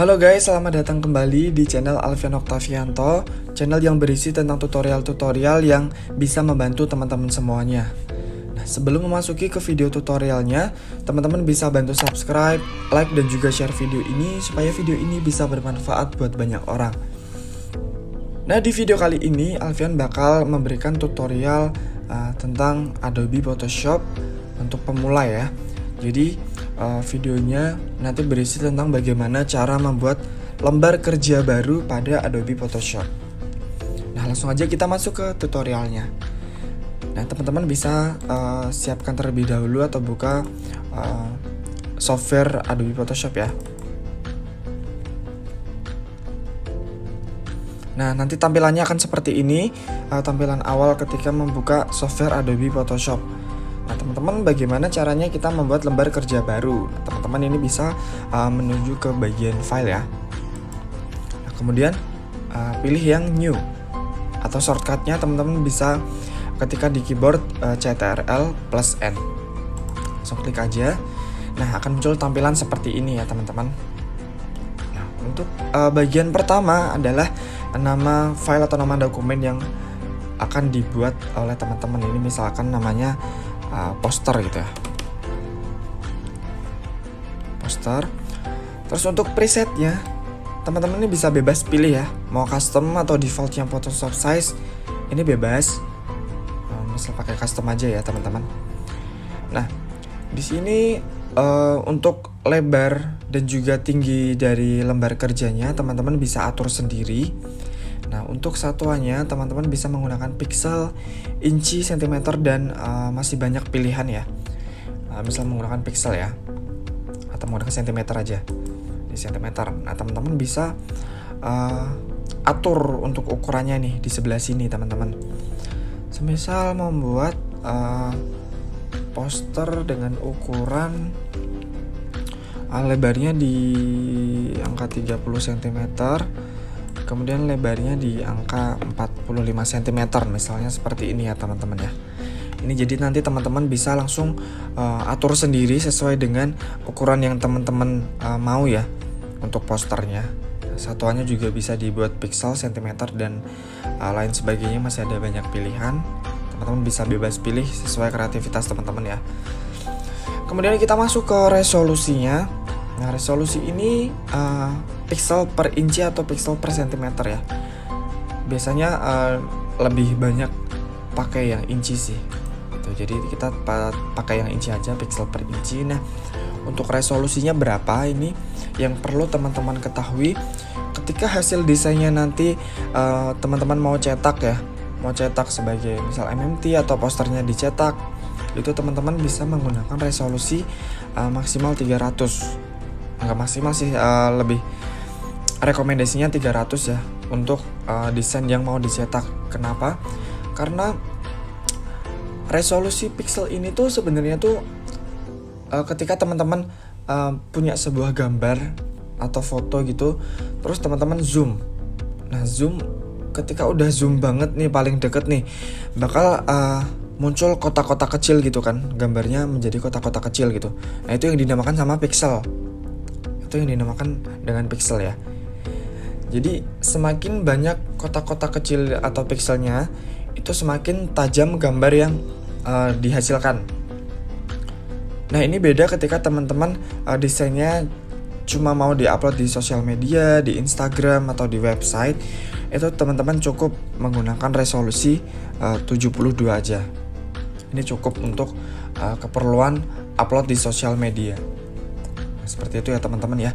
Halo guys, selamat datang kembali di channel Alfian Oktavianto, channel yang berisi tentang tutorial-tutorial yang bisa membantu teman-teman semuanya. Nah, sebelum memasuki ke video tutorialnya, teman-teman bisa bantu subscribe, like, dan juga share video ini supaya video ini bisa bermanfaat buat banyak orang. Nah, di video kali ini Alfian bakal memberikan tutorial tentang Adobe Photoshop untuk pemula ya. Jadi videonya nanti berisi tentang bagaimana cara membuat lembar kerja baru pada Adobe Photoshop. Nah, langsung aja kita masuk ke tutorialnya. Nah, teman-teman bisa siapkan terlebih dahulu atau buka software Adobe Photoshop ya. Nah, nanti tampilannya akan seperti ini, tampilan awal ketika membuka software Adobe Photoshop. Nah, teman-teman, bagaimana caranya kita membuat lembar kerja baru? Nah, teman-teman ini bisa menuju ke bagian file ya. Nah, kemudian pilih yang new atau shortcutnya teman-teman bisa ketika di keyboard Ctrl+N. Langsung klik aja. Nah, akan muncul tampilan seperti ini ya teman-teman. Nah, untuk bagian pertama adalah nama file atau nama dokumen yang akan dibuat oleh teman-teman. Ini misalkan namanya poster gitu ya, poster. Terus untuk presetnya teman-teman ini bisa bebas pilih ya, mau custom atau default yang Photoshop size, ini bebas. Misal pakai custom aja ya teman-teman. Nah, di sini untuk lebar dan juga tinggi dari lembar kerjanya teman-teman bisa atur sendiri. Nah, untuk satuannya teman-teman bisa menggunakan pixel, inci, sentimeter, dan masih banyak pilihan ya. Misal menggunakan pixel ya, atau menggunakan sentimeter aja di sentimeter. Nah, teman-teman bisa atur untuk ukurannya nih di sebelah sini teman-teman. Semisal membuat poster dengan ukuran lebarnya di angka 30 cm, kemudian lebarnya di angka 45 cm misalnya seperti ini ya teman-teman ya. Ini jadi nanti teman-teman bisa langsung atur sendiri sesuai dengan ukuran yang teman-teman mau ya untuk posternya. Satuannya juga bisa dibuat pixel, sentimeter, dan lain sebagainya, masih ada banyak pilihan. Teman-teman bisa bebas pilih sesuai kreativitas teman-teman ya. Kemudian kita masuk ke resolusinya. Nah, resolusi ini pixel per inci atau pixel per sentimeter ya. Biasanya lebih banyak pakai yang inci sih. Jadi kita pakai yang inci aja, pixel per inci. Nah, untuk resolusinya berapa ini yang perlu teman-teman ketahui ketika hasil desainnya nanti teman-teman mau cetak ya. Mau cetak sebagai misal MMT atau posternya dicetak, itu teman-teman bisa menggunakan resolusi maksimal 300. Enggak maksimal sih, lebih rekomendasinya 300 ya untuk desain yang mau dicetak. Kenapa? Karena resolusi pixel ini tuh sebenarnya tuh ketika teman-teman punya sebuah gambar atau foto gitu, terus teman-teman zoom. Nah, zoom ketika udah zoom banget nih, paling deket nih, bakal muncul kotak-kotak kecil gitu kan, gambarnya menjadi kotak-kotak kecil gitu. Nah, itu yang dinamakan sama pixel. Itu yang dinamakan dengan pixel ya. Jadi semakin banyak kotak-kotak kecil atau pixelnya, itu semakin tajam gambar yang dihasilkan. Nah, ini beda ketika teman-teman desainnya cuma mau diupload di sosial media, di Instagram atau di website, itu teman-teman cukup menggunakan resolusi 72 aja. Ini cukup untuk keperluan upload di sosial media. Seperti itu ya teman-teman ya.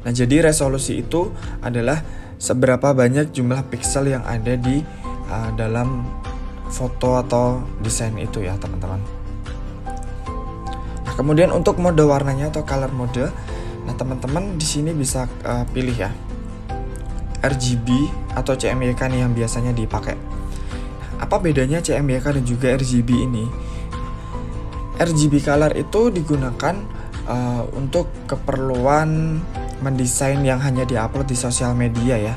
Nah, jadi resolusi itu adalah seberapa banyak jumlah pixel yang ada di dalam foto atau desain itu ya teman-teman. Nah, kemudian untuk mode warnanya atau color mode, nah teman-teman di sini bisa pilih ya RGB atau CMYK nih yang biasanya dipakai. Nah, apa bedanya CMYK dan juga RGB ini? RGB color itu digunakan untuk keperluan mendesain yang hanya diupload di sosial media ya.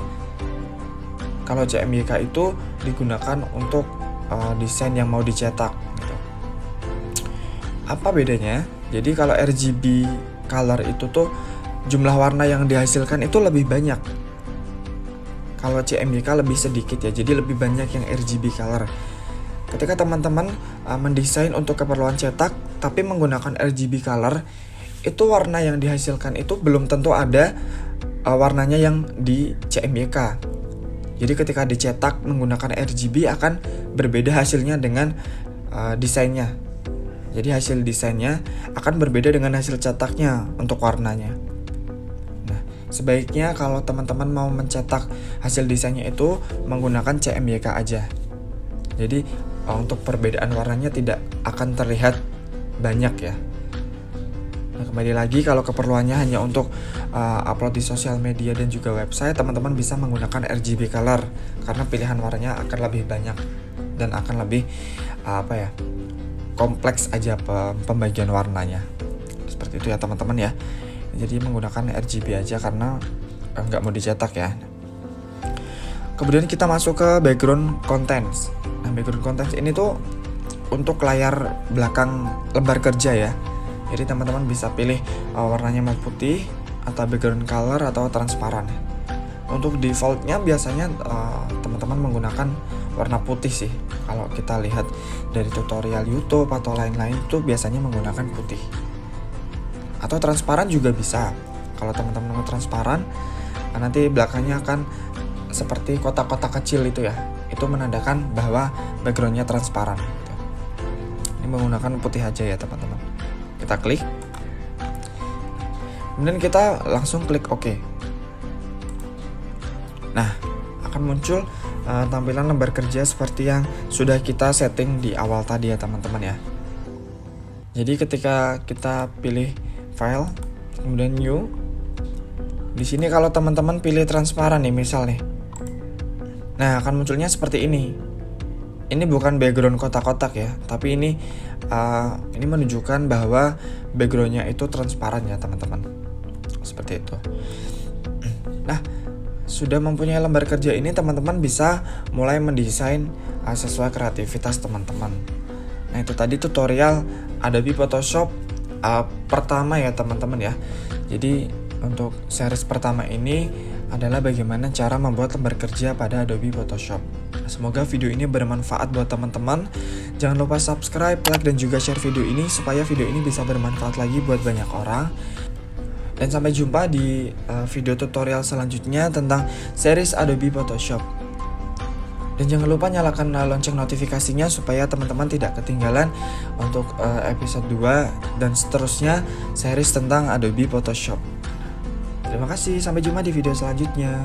Kalau CMYK itu digunakan untuk desain yang mau dicetak gitu. Apa bedanya? Jadi kalau RGB color itu tuh jumlah warna yang dihasilkan itu lebih banyak. Kalau CMYK lebih sedikit ya, jadi lebih banyak yang RGB color. Ketika teman-teman mendesain untuk keperluan cetak tapi menggunakan RGB color, itu warna yang dihasilkan itu belum tentu ada warnanya yang di CMYK. Jadi ketika dicetak menggunakan RGB akan berbeda hasilnya dengan desainnya. Jadi hasil desainnya akan berbeda dengan hasil cetaknya untuk warnanya. Nah, sebaiknya kalau teman-teman mau mencetak hasil desainnya itu menggunakan CMYK aja. Jadi untuk perbedaan warnanya tidak akan terlihat banyak ya. Nah, kembali lagi kalau keperluannya hanya untuk upload di sosial media dan juga website, teman-teman bisa menggunakan RGB color karena pilihan warnanya akan lebih banyak dan akan lebih kompleks aja pembagian warnanya. Seperti itu ya teman-teman ya. Jadi menggunakan RGB aja karena nggak mau dicetak ya. Kemudian kita masuk ke background contents. Nah, background contents ini tuh untuk layar belakang lembar kerja ya. Jadi teman-teman bisa pilih warnanya mau putih atau background color atau transparan. Untuk defaultnya biasanya teman-teman menggunakan warna putih sih. Kalau kita lihat dari tutorial YouTube atau lain-lain itu biasanya menggunakan putih. Atau transparan juga bisa. Kalau teman-teman mau transparan, nanti belakangnya akan seperti kotak-kotak kecil itu ya. Itu menandakan bahwa backgroundnya transparan gitu. Ini menggunakan putih aja ya teman-teman. Kita klik, kemudian kita langsung klik OK. Nah, akan muncul tampilan lembar kerja seperti yang sudah kita setting di awal tadi ya teman-teman ya. Jadi ketika kita pilih file, kemudian new, di sini kalau teman-teman pilih transparan nih misal nih, nah akan munculnya seperti ini. Ini bukan background kotak-kotak ya, tapi ini menunjukkan bahwa backgroundnya itu transparan ya teman-teman. Seperti itu. Nah, sudah mempunyai lembar kerja ini, teman-teman bisa mulai mendesain sesuai kreativitas teman-teman. Nah, itu tadi tutorial Adobe Photoshop pertama ya teman-teman ya. Jadi untuk series pertama ini adalah bagaimana cara membuat lembar kerja pada Adobe Photoshop. Semoga video ini bermanfaat buat teman-teman. Jangan lupa subscribe, like, dan juga share video ini supaya video ini bisa bermanfaat lagi buat banyak orang. Dan sampai jumpa di video tutorial selanjutnya tentang series Adobe Photoshop. Dan jangan lupa nyalakan lonceng notifikasinya supaya teman-teman tidak ketinggalan untuk episode 2 dan seterusnya series tentang Adobe Photoshop. Terima kasih, sampai jumpa di video selanjutnya.